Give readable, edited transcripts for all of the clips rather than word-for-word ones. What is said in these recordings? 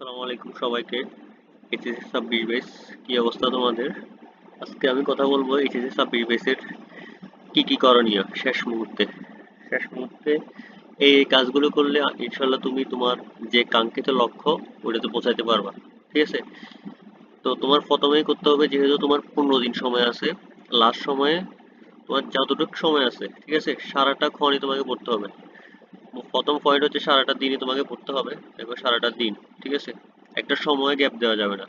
আসসালামু আলাইকুম সবাইকে। এইচএসসি 26/22 কি অবস্থা তোমাদের? আজকে আমি কথা বলবো এইচএসসি 26/22 এর কি করণীয় শেষ মুহূর্তে এই কাজগুলো করলে ইনশাল্লাহ তুমি তোমার যে কাঙ্ক্ষিত লক্ষ্য ওটাতে পৌঁছাতে পারবা। ঠিক আছে? তো তোমার প্রথমেই করতে হবে, যেহেতু তোমার 15 দিন সময় আছে, লাস্ট সময়ে তোমার যতটুকু সময় আছে, ঠিক আছে, সারাটা ক্ষণই তোমাকে পড়তে হবে। প্রথম পয়েন্ট হচ্ছে সারাটা দিনই তোমাকে পড়তে হবে। দেখো, সারাটা দিন, ঠিক আছে, একটা সময় গ্যাপ দেওয়া যাবে না।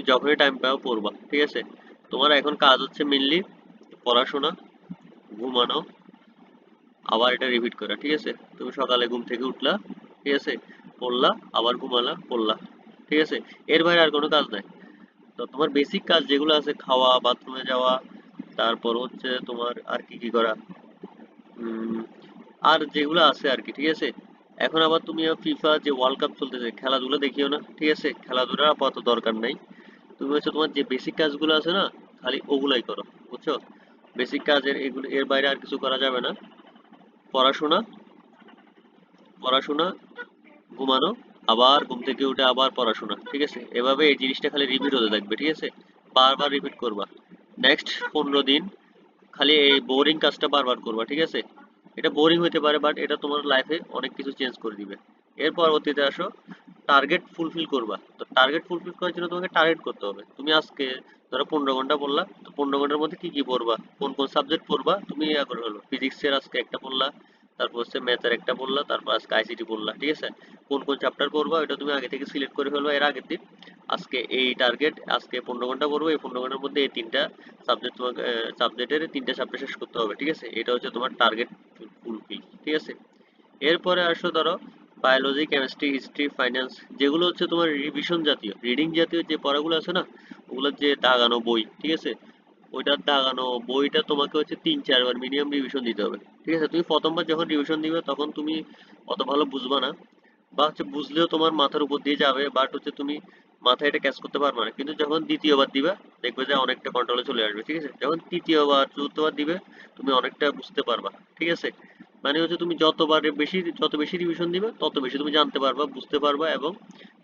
যখনই টাইম পাও পড়বা, ঠিক আছে। তোমার এখন কাজ হচ্ছে মেনলি পড়াশোনা, ঘুমানো, আবার এটা রিপিট করা, ঠিক আছে। তুমি সকালে ঘুম থেকে উঠলা, ঠিক আছে, পড়লা, আবার ঘুমালা, পড়লা, ঠিক আছে। এর বাইরে আর কোনো কাজ নাই। তো তোমার বেসিক কাজ যেগুলো আছে, খাওয়া, বাথরুমে যাওয়া, তারপর হচ্ছে তোমার আর কি করা, উম, আর যেগুলো আছে আর কি, ঠিক আছে। এখন আবার তুমি ফিফা যে ওয়ার্ল্ড কাপ চলতেছে, খেলাধুলা দেখিও না, ঠিক আছে। খেলাধুলার আপাতত দরকার নাই। তুমি হচ্ছে তোমার যে বেসিক কাজগুলো আছে না, খালি ওগুলাই করো, বুঝছো। বেসিক কাজের এগুলো, এর বাইরে আর কিছু করা যাবে না। পড়াশোনা, পড়াশোনা, ঘুমানো, আবার ঘুম থেকে উঠে আবার পড়াশোনা, ঠিক আছে। এভাবে এই জিনিসটা খালি রিপিট হতে থাকবে, ঠিক আছে। বারবার রিপিট করবা। নেক্সট 15 দিন খালি এই বোরিং কাজটা বারবার করবা, ঠিক আছে। এটা বোরিং হতে পারে, বাট এটা তোমার লাইফে অনেক কিছু চেঞ্জ করে দিবে। এর পরবর্তীতে আসো, টার্গেট ফুলফিল করবা। তো টার্গেট ফুলফিল করার জন্য তোমাকে টার্গেট করতে হবে। তুমি আজকে ধরো 15 ঘন্টা পড়লা, তো 15 ঘন্টার মধ্যে কি কি পড়বা, কোন কোন সাবজেক্ট পড়বা, তুমি ইয়া করে হলো ফিজিক্সের আজকে একটা পড়লা, তারপর হচ্ছে ম্যাথের একটা পড়লা, তারপর আজকে আইসিটি পড়লা, ঠিক আছে। কোন কোন চ্যাপ্টার পড়বা এটা তুমি আগে থেকে সিলেক্ট করে ফেলবা এর আগের দিন। আজকে এই টার্গেট, আজকে 15 ঘন্টা পড়বো, এই 15 ঘন্টার মধ্যে এই তিনটা সাবজেক্ট তোমাকে, সাবজেক্টের তিনটা চ্যাপ্টার শেষ করতে হবে, ঠিক আছে। এটা হচ্ছে তোমার টার্গেট ফুলফিল, ঠিক আছে। এরপরে আসো ধরো বায়োলজি, কেমিস্ট্রি, হিস্ট্রি, ফাইন্যান্স, যেগুলো হচ্ছে তোমার রিভিশন জাতীয়, রিডিং জাতীয় যে পড়াগুলো আছে না, ওগুলোর যে দাগানো বই, ঠিক আছে, ওইটার দাগানো বইটা তোমাকে হচ্ছে 3-4 বার মিনিমাম রিভিশন দিতে হবে, ঠিক আছে। তুমি প্রথমবার যখন রিভিশন দিবে তখন তুমি অত ভালো বুঝবা না, বা হচ্ছে বুঝলেও তোমার মাথার উপর দিয়ে যাবে, বাট হচ্ছে তুমি মাথায় এটা ক্যাচ করতে পারবে না। কিন্তু যখন দ্বিতীয়বার দিবে, দেখবে যে অনেকটা কন্ট্রোলে চলে আসবে, ঠিক আছে। যখন তৃতীয়বার, চতুর্থবার দিবে, তুমি অনেকটা বুঝতে পারবা, ঠিক আছে। মানে হচ্ছে তুমি যত বেশি রিভিশন দিবে, তত বেশি তুমি জানতে পারবা, বুঝতে পারবা, এবং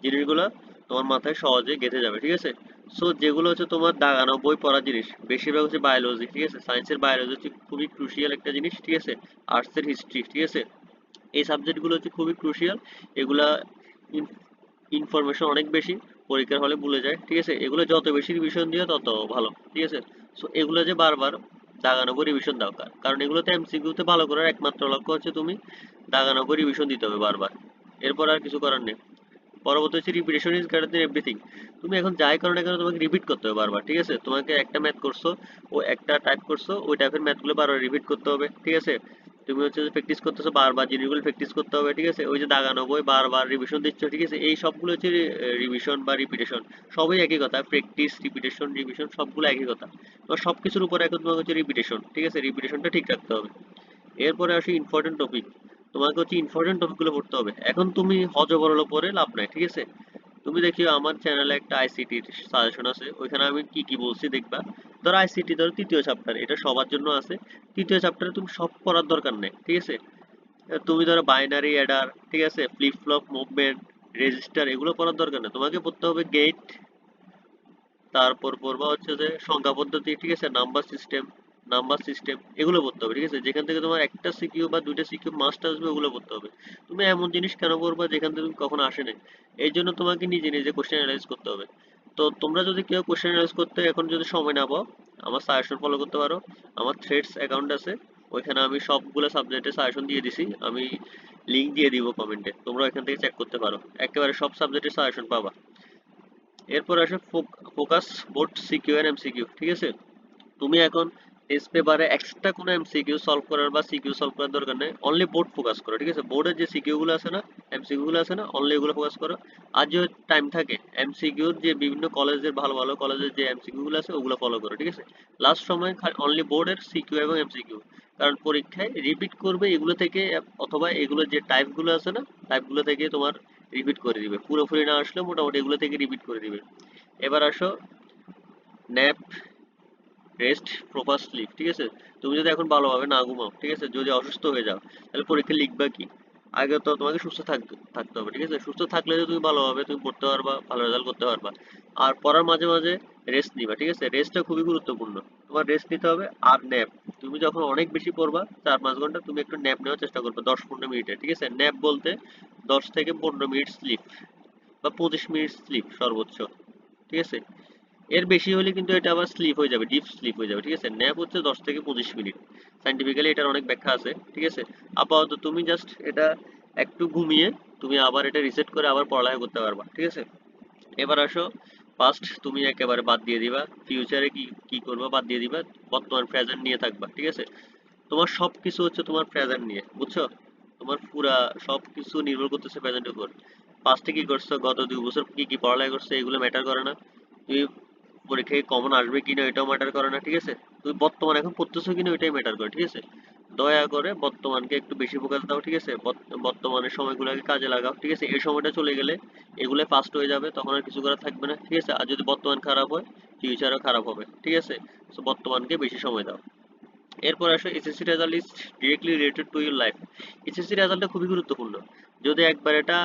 জিনিসগুলো তোমার মাথায় সহজে গেঁথে যাবে, ঠিক আছে। সো যেগুলো হচ্ছে তোমার দাগানো বই পড়ার জিনিস, বেশিরভাগ হচ্ছে বায়োলজি, ঠিক আছে। সায়েন্সের বায়োলজি হচ্ছে খুবই ক্রুশিয়াল একটা জিনিস, ঠিক আছে। আর্টসের হিস্ট্রি, ঠিক আছে। এই সাবজেক্টগুলো হচ্ছে খুবই ক্রুশিয়াল। এগুলা ইনফরমেশন অনেক বেশি, পরীক্ষার হলে ভুলে যায়, ঠিক আছে। এগুলো যত বেশি রিভিশন দিও তত ভালো, ঠিক আছে। সো এগুলো যে বারবার দাগানো করে রিভিশন দাও, কারণ এগুলোতে এমসিকিউতে ভালো করার একমাত্র লক্ষ্য হচ্ছে তুমি দাগানো করে রিভিশন দিতে হবে বারবার। এরপর আর কিছু করার নেই। পরবর্তী হচ্ছে repetition is greater than everything. তুমি এখন যাই করো না কেন, তোমাকে রিপিট করতে হবে বারবার, ঠিক আছে। তোমাকে একটা ম্যাথ করছো, ও একটা টাইপ করছো, ওই টাইপের ম্যাথগুলো বারবার রিপিট করতে হবে, ঠিক আছে। তুমি হচ্ছে যে প্র্যাকটিস করতেছো, বারবার জিনিসগুলো প্র্যাকটিস করতে হবে, ঠিক আছে। ওই যে দাগানো বই বারবার রিভিশন দিচ্ছ, ঠিক আছে। এই সবগুলো হচ্ছে রিভিশন বা রিপিটেশন, সবই একই কথা। প্র্যাকটিস, রিপিটেশন, রিভিশন, সবগুলো একই কথা। তো সবকিছুর উপর এখন তোমাকে হচ্ছে রিপিটেশন, ঠিক আছে, রিপিটেশনটা ঠিক রাখতে হবে। এরপরে আসি ইম্পর্টেন্ট টপিক। তোমাকে হচ্ছে ইম্পর্টেন্ট টপিকগুলো পড়তে হবে। এখন তুমি হজবরল পড়ে লাভ নাই, ঠিক আছে। তুমি দেখিও আমার চ্যানেলে একটা আইসিটির সাজেশন আছে, ওইখানে আমি কি কি বলছি দেখবা। ধরো আইসিটি, ধরো তৃতীয় চ্যাপ্টার, এটা সবার জন্য আছে। তৃতীয় চ্যাপ্টারে তুমি সব পড়ার দরকার নেই, ঠিক আছে। তুমি ধরো বাইনারি অ্যাডার, ঠিক আছে, ফ্লিপ ফ্লপ মুভমেন্ট, রেজিস্টার, এগুলো পড়ার দরকার নেই। তোমাকে পড়তে হবে গেট, তারপর পড়বা হচ্ছে যে সংখ্যা পদ্ধতি, ঠিক আছে, নাম্বার সিস্টেম, এগুলো পড়তে হবে, ঠিক আছে। যেখান থেকে তোমার একটা সিকিউ বা দুইটা সিকিউ মাস্ট আসবে, ওগুলো পড়তে হবে। তুমি এমন জিনিস কেন পড়বা যেখান থেকে তুমি কখনো আসেনি? এই জন্য তোমাকে নিজে নিজে কোশ্চেন অ্যানালাইজ করতে হবে। তো তোমরা যদি কেউ কোশ্চেন অ্যানালাইজ করতে এখন যদি সময় না পাও, আমার সাজেশন ফলো করতে পারো। আমার থ্রেডস অ্যাকাউন্ট আছে, ওইখানে আমি সবগুলো সাবজেক্টের সাজেশন দিয়ে দিছি। আমি লিঙ্ক দিয়ে দিব কমেন্টে, তোমরা এখান থেকে চেক করতে পারো, একেবারে সব সাবজেক্টের সাজেশন পাবা। এরপর আসে focus board CQ and MCQ, ঠিক আছে। তুমি এখন টেস্ট পেপারে এক্সট্রা কোনো এমসিকিউ সলভ করার বা সিকিউ সলভ করার দরকার নেই, অনলি বোর্ড ফোকাস করো, ঠিক আছে। বোর্ডের যে সিকিউ গুলো আছে না, এমসিকিউ গুলো আছে না, অনলি এগুলো ফোকাস করো। আর যে টাইম থাকে, এমসিকিউর যে বিভিন্ন কলেজের, ভালো ভালো কলেজের যে এমসিকিউ গুলো আছে, ওগুলো ফলো করো, ঠিক আছে। লাস্ট সময় অনলি বোর্ডের সিকিউ এবং এমসিকিউ, কারণ পরীক্ষায় রিপিট করবে এগুলো থেকে, অথবা এগুলো যে টাইপ গুলো আছে না, টাইপ গুলো থেকে তোমার রিপিট করে দিবে। পুরোপুরি না আসলে মোটামুটি এগুলো থেকে রিপিট করে দিবে। এবার আসো ন্যাপ, রেস্ট, প্রপার স্লিপ, ঠিক আছে। তুমি যদি এখন ভালোভাবে না ঘুমাও, ঠিক আছে, যদি অসুস্থ হয়ে যাও, তাহলে পরীক্ষা লিখবা কি? আগে তো তোমাকে সুস্থ থাকতে হবে, ঠিক আছে? সুস্থ থাকলে যে তুমি ভালোভাবে তুমি পড়তে পারবা, ভালো রেজাল্ট করতে পারবা। আর পড়ার মাঝে মাঝে রেস্ট নিবা, ঠিক আছে? রেস্টটা খুবই গুরুত্বপূর্ণ। তোমার রেস্ট নিতে হবে। আর ন্যাপ, তুমি যখন অনেক বেশি পড়বা 4-5 ঘন্টা, তুমি একটু ন্যাপ নেওয়ার চেষ্টা করবে 10-15 মিনিটে, ঠিক আছে? ন্যাপ বলতে 10 থেকে 15 মিনিট স্লিপ বা 25 মিনিট স্লিপ সর্বোচ্চ, ঠিক আছে? এর বেশি হলে কিন্তু এটা আবার স্লিপ হয়ে যাবে, ডিপ স্লিপ হয়ে যাবে, ঠিক আছে? ন্যাপ হচ্ছে 10 থেকে 25 মিনিট। সাইন্টিফিক্যালি এটার অনেক ব্যাখ্যা আছে, ঠিক আছে? আপাতত তুমি জাস্ট এটা একটু ঘুমিয়ে তুমি আবার এটা রিসেট করে আবার পড়ালেখা করতে পারবা, ঠিক আছে? এবার আসো, পাস্ট তুমি একেবারে বাদ দিয়ে দিবা, ফিউচারে কি কি করবা বাদ দিয়ে দিবা, বর্তমান প্রেজেন্ট নিয়ে থাকবা, ঠিক আছে? তোমার সবকিছু হচ্ছে তোমার প্রেজেন্ট নিয়ে, বুঝছো? তোমার পুরা সবকিছু নির্ভর করতেছে প্রেজেন্টের উপর। পাস্টে কি করছো, গত 2 বছর কি কি পড়ালেখা করছো, এগুলো ম্যাটার করে না। তুমি পরীক্ষায় কমন আসবে কিনা এটাও ম্যাটার করে না, ঠিক আছে? তুমি বর্তমান এখন পড়তেছো কিনা ওইটাই ম্যাটার করে, ঠিক আছে? দয়া করে বর্তমানকে একটু বেশি ফোকাস দাও, ঠিক আছে? বর্তমানের সময়গুলোকে কাজে লাগাও, ঠিক আছে? এই সময়টা চলে গেলে এগুলো ফাস্ট হয়ে যাবে, তখন আর কিছু করার থাকবে না, ঠিক আছে? আর যদি বর্তমান খারাপ হয়, ফিউচারও খারাপ হবে, ঠিক আছে? তো বর্তমানকে বেশি সময় দাও। এরপর আসো, SSC result is directly related to your life. SSC রেজাল্টটা খুবই গুরুত্বপূর্ণ। যদি একবার এটা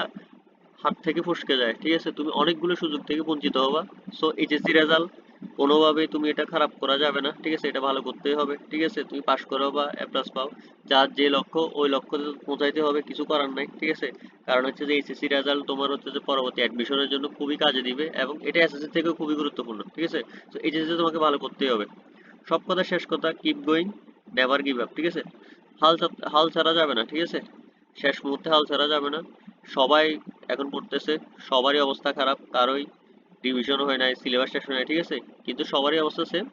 হাত থেকে ফসকে যায়, ঠিক আছে, তুমি অনেকগুলো সুযোগ থেকে বঞ্চিত হবা। সো এইচএসসি রেজাল্ট কোনোভাবেই তুমি এটা খারাপ করা যাবে না, ঠিক আছে? এটা ভালো করতেই হবে, ঠিক আছে? তুমি পাস করো বা এ প্লাস পাও, যার যে লক্ষ্য ওই লক্ষ্যে পৌঁছাইতে হবে, কিছু করার নাই, ঠিক আছে? কারণ হচ্ছে যে এইচএসসি রেজাল্ট তোমার হচ্ছে যে পরবর্তী অ্যাডমিশনের জন্য খুবই কাজে দিবে, এবং এটা এসএসসি থেকেও খুবই গুরুত্বপূর্ণ, ঠিক আছে? তো এইচএসসি তোমাকে ভালো করতেই হবে। সব কথা শেষ কথা, keep going, never give up, ঠিক আছে? হাল ছাড়া যাবে না, ঠিক আছে? শেষ মুহূর্তে হাল ছাড়া যাবে না। সবাই এখন পড়তেছে, সবারই অবস্থা খারাপ, কারোই রিভিশন হয় নাই, সিলেবাস শেষ হয় নাই, ঠিক আছে? কিন্তু সবারই অবস্থা সেম।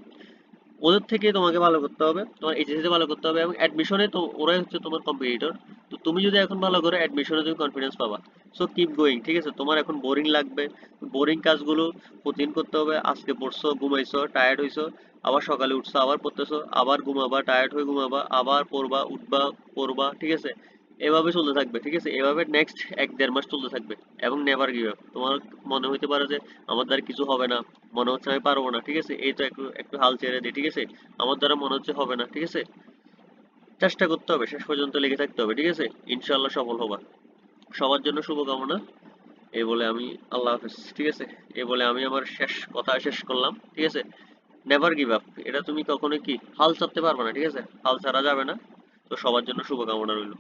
ওদের থেকে তোমাকে ভালো করতে হবে, তোমার এইচএসসি তে ভালো করতে হবে, এবং অ্যাডমিশনে তো ওরাই হচ্ছে তোমার কম্পিটিটর। তো তুমি যদি এখন ভালো করো, অ্যাডমিশনে তুমি কনফিডেন্স পাবা। সো কিপ গোয়িং, ঠিক আছে? তোমার এখন বোরিং লাগবে, বোরিং কাজগুলো প্রতিদিন করতে হবে। আজকে পড়ছো, ঘুমাইছো, টায়ার্ড হইছো, আবার সকালে উঠছো, আবার পড়তেছো, আবার ঘুমাবা, টায়ার্ড হয়ে ঘুমাবা, আবার পড়বা, উঠবা, পড়বা, ঠিক আছে? এভাবে চলতে থাকবে, ঠিক আছে? এভাবে নেক্সট 1-1.5 মাস চলতে থাকবে, এবং নেভার গিভ আপ। তোমার মনে হইতে পারে যে আমার দ্বারা কিছু হবে না, মনে হচ্ছে আমি পারবো না, ঠিক আছে? এই তো একটু একটু হাল ছেড়ে দিই, ঠিক আছে? আমার দ্বারা মনে হচ্ছে হবে না, ঠিক আছে? চেষ্টা করতে হবে, শেষ পর্যন্ত লেগে থাকতে হবে, ঠিক আছে? ইনশাল্লাহ সফল হবা। সবার জন্য শুভকামনা। এই বলে আমি, আল্লাহ হাফেজ, ঠিক আছে? এই বলে আমি আমার শেষ কথা শেষ করলাম, ঠিক আছে? নেভার গিভ আপ, এটা তুমি কখনোই কি হাল ছাড়তে পারবে না, ঠিক আছে? হাল ছাড়া যাবে না। তো সবার জন্য শুভকামনা রইল।